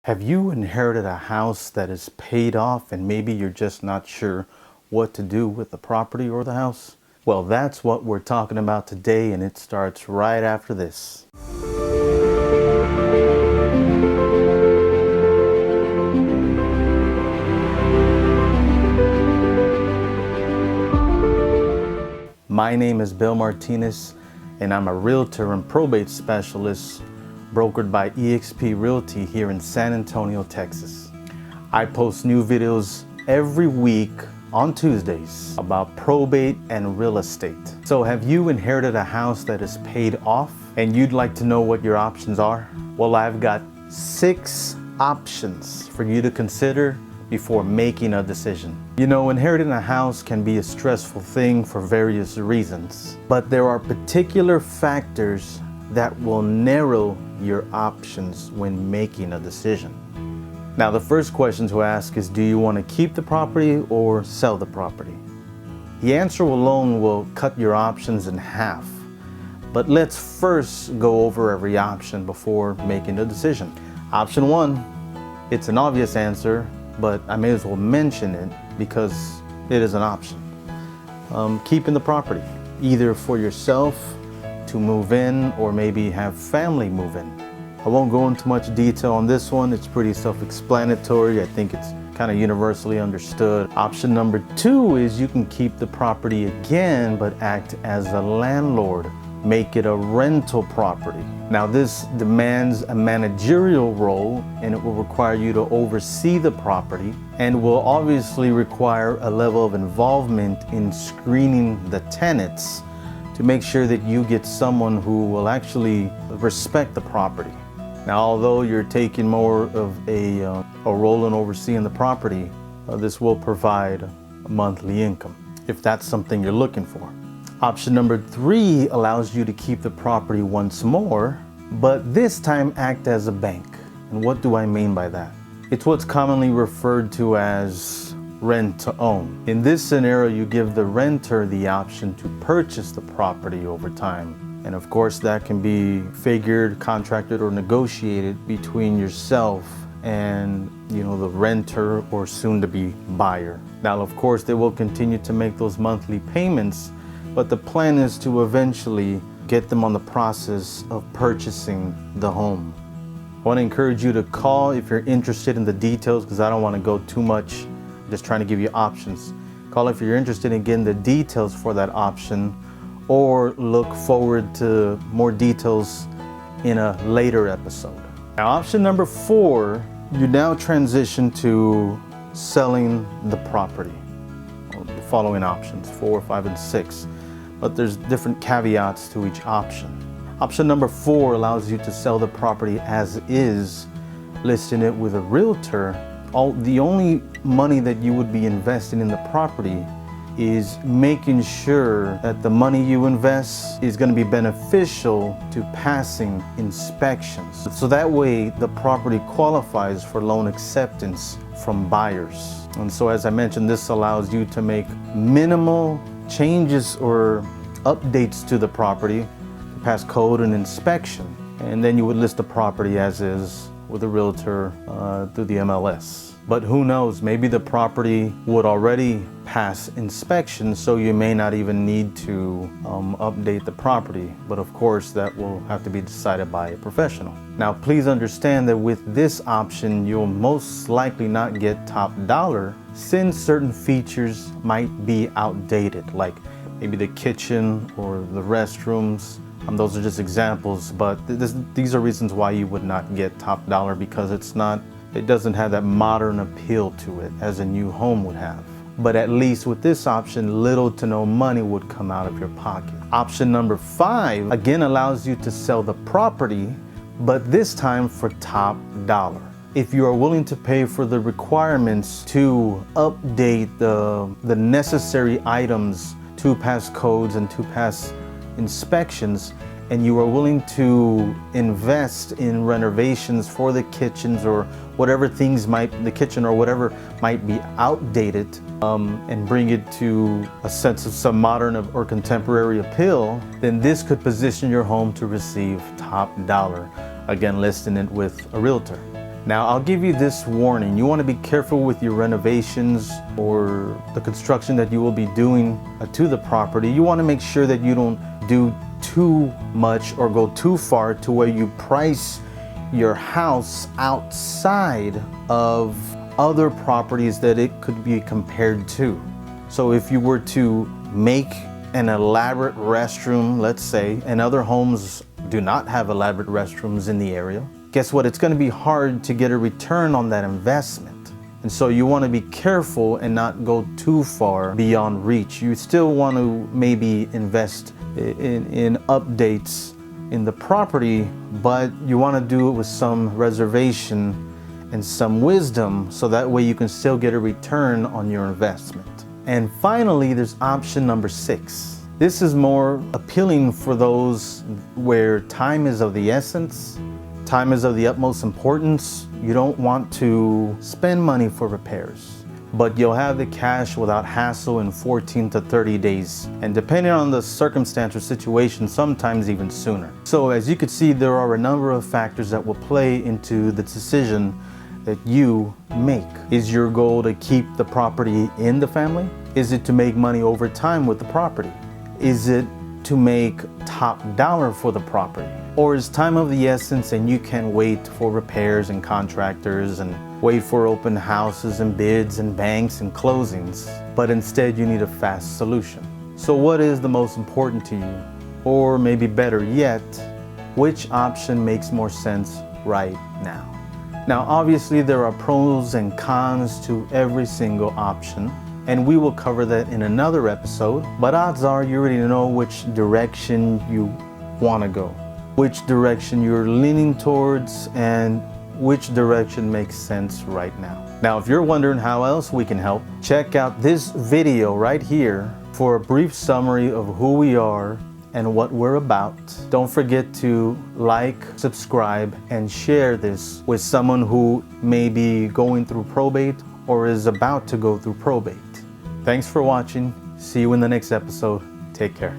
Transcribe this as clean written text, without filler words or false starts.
Have you inherited a house that is paid off and maybe you're just not sure what to do with the property or the house? Well, that's what we're talking about today, and it starts right after this. My name is Bill Martinez, and I'm a Realtor and Probate Specialist brokered by eXp Realty here in San Antonio, Texas. I post new videos every week on Tuesdays about probate and real estate. So have you inherited a house that is paid off and you'd like to know what your options are? Well, I've got 6 options for you to consider before making a decision. You know, inheriting a house can be a stressful thing for various reasons, but there are particular factors that will narrow your options when making a decision. Now, the first question to ask is, do you want to keep the property or sell the property? The answer alone will cut your options in half. But let's first go over every option before making a decision. Option 1, it's an obvious answer, but I may as well mention it because it is an option. Keeping the property, either for yourself to move in or maybe have family move in. I won't go into much detail on this one. It's pretty self-explanatory. I think it's kind of universally understood. Option number 2 is you can keep the property again, but act as a landlord. Make it a rental property. Now, this demands a managerial role, and it will require you to oversee the property and will obviously require a level of involvement in screening the tenants to make sure that you get someone who will actually respect the property. Now, although you're taking more of a role in overseeing the property, this will provide a monthly income if that's something you're looking for. Option number 3 allows you to keep the property once more, but this time act as a bank. And what do I mean by that? It's what's commonly referred to as rent to own. In this scenario, you give the renter the option to purchase the property over time. And of course, that can be figured, contracted, or negotiated between yourself and the renter or soon-to-be buyer. Now, of course, they will continue to make those monthly payments, but the plan is to eventually get them on the process of purchasing the home. I want to encourage you to call if you're interested in the details, because I don't want to go too much. I'm just trying to give you options. Call if you're interested in getting the details for that option, or look forward to more details in a later episode. Now, option number 4, you now transition to selling the property. The following options, 4, 5, and 6. But there's different caveats to each option. Option number 4 allows you to sell the property as is, listing it with a realtor. The only money that you would be investing in the property is making sure that the money you invest is going to be beneficial to passing inspections. So that way the property qualifies for loan acceptance from buyers. And so, as I mentioned, this allows you to make minimal changes or updates to the property to pass code and inspection. And then you would list the property as is with a realtor through the MLS. But who knows, maybe the property would already pass inspection, so you may not even need to update the property. But of course, that will have to be decided by a professional. Now, please understand that with this option, you'll most likely not get top dollar, since certain features might be outdated, like maybe the kitchen or the restrooms. Those are just examples, but these are reasons why you would not get top dollar, because it doesn't have that modern appeal to it as a new home would have. But at least with this option, little to no money would come out of your pocket. Option number 5, again, allows you to sell the property, but this time for top dollar. If you are willing to pay for the requirements to update the necessary items to pass codes and to pass inspections, and you are willing to invest in renovations for the kitchens or whatever the kitchen or whatever might be outdated, and bring it to a sense of some modern or contemporary appeal, then this could position your home to receive top dollar, again listing it with a realtor. Now, I'll give you this warning. You want to be careful with your renovations or the construction that you will be doing to the property. You want to make sure that you don't do too much or go too far to where you price your house outside of other properties that it could be compared to. So if you were to make an elaborate restroom, let's say, and other homes do not have elaborate restrooms in the area, guess what? It's going to be hard to get a return on that investment. And so you want to be careful and not go too far beyond reach. You still want to maybe invest in updates in the property, but you want to do it with some reservation and some wisdom, so that way you can still get a return on your investment. And finally, there's option number 6. This is more appealing for those where time is of the essence. Time is of the utmost importance. You don't want to spend money for repairs, but you'll have the cash without hassle in 14 to 30 days. And depending on the circumstance or situation, sometimes even sooner. So as you can see, there are a number of factors that will play into the decision that you make. Is your goal to keep the property in the family? Is it to make money over time with the property? Is it to make top dollar for the property? Or is time of the essence and you can wait for repairs and contractors and wait for open houses and bids and banks and closings, but instead you need a fast solution? So what is the most important to you? Or maybe better yet, which option makes more sense right now? Now, obviously there are pros and cons to every single option, and we will cover that in another episode, but odds are you already know which direction you want to go, which direction you're leaning towards, and which direction makes sense right now. Now, if you're wondering how else we can help, check out this video right here for a brief summary of who we are and what we're about. Don't forget to like, subscribe, and share this with someone who may be going through probate or is about to go through probate. Thanks for watching. See you in the next episode. Take care.